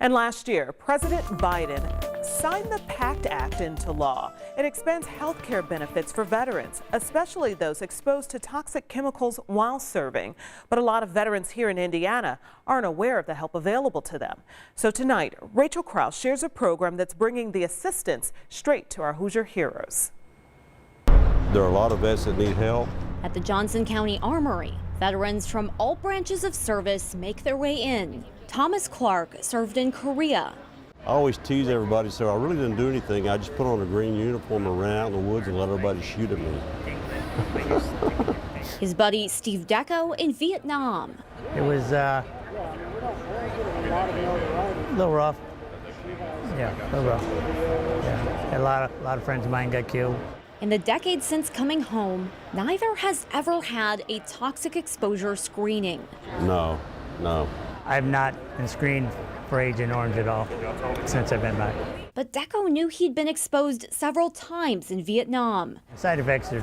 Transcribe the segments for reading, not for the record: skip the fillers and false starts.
And last year, President Biden signed the PACT Act into law. It expands health care benefits for veterans, especially those exposed to toxic chemicals while serving. But a lot of veterans here in Indiana aren't aware of the help available to them. So tonight, Rachel Krause shares a program that's bringing the assistance straight to our Hoosier heroes. There are a lot of vets that need help. At the Johnson County Armory, veterans from all branches of service make their way in. Thomas Clark served in Korea. I always tease everybody, so I really didn't do anything. I just put on a green uniform and ran out in the woods and let everybody shoot at me. His buddy Steve Deco in Vietnam. It was a little rough. Yeah, a little rough. Yeah, a lot of friends of mine got killed. In the decades since coming home, neither has ever had a toxic exposure screening. No. I've not been screened for Agent Orange at all since I've been back. But Deco knew he'd been exposed several times in Vietnam. Side effects, a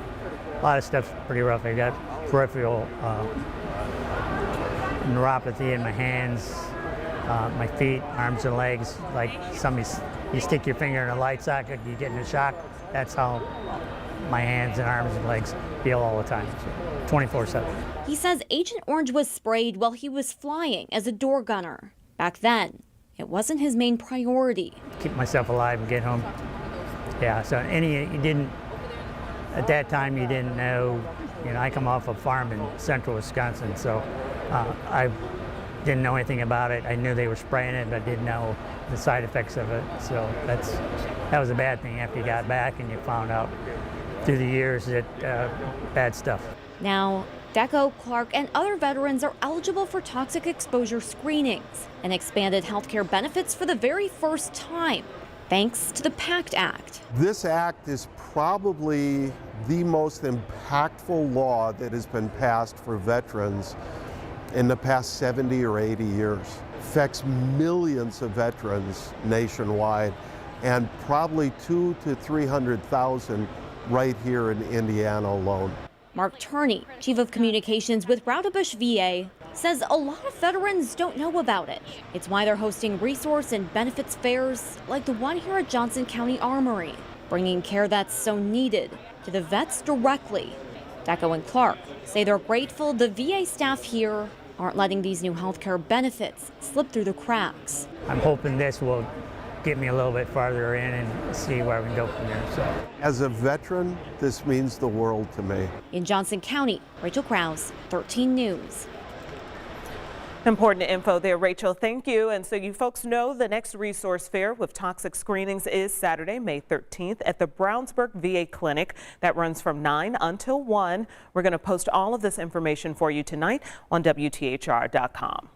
lot of stuff's pretty rough. I got peripheral neuropathy in my hands, my feet, arms and legs. Like you stick your finger in a light socket, you get in a shock. That's how my hands and arms and legs feel all the time, 24/7. He says Agent Orange was sprayed while he was flying as a door gunner. Back then, it wasn't his main priority. Keep myself alive and get home. Yeah, so at that time you didn't know, I come off a farm in central Wisconsin, so I didn't know anything about it. I knew they were spraying it, but I didn't know the side effects of it. So that was a bad thing after you got back and you found out through the years that bad stuff. Now, Deco, Clark, and other veterans are eligible for toxic exposure screenings and expanded health care benefits for the very first time, thanks to the PACT Act. This act is probably the most impactful law that has been passed for veterans in the past 70 or 80 years. Affects millions of veterans nationwide and probably 200,000 to 300,000 right here in Indiana alone. Mark Turney, Chief of Communications with Roudebush VA, says a lot of veterans don't know about it. It's why they're hosting resource and benefits fairs like the one here at Johnson County Armory, bringing care that's so needed to the vets directly. Deco and Clark say they're grateful the VA staff here aren't letting these new healthcare benefits slip through the cracks. I'm hoping this will get me a little bit farther in and see where we can go from there. So, as a veteran, this means the world to me. In Johnson County, Rachel Krause, 13 News. Important info there, Rachel. Thank you. And so you folks know the next resource fair with toxic screenings is Saturday, May 13th at the Brownsburg VA Clinic. That runs from 9 until 1. We're going to post all of this information for you tonight on WTHR.com.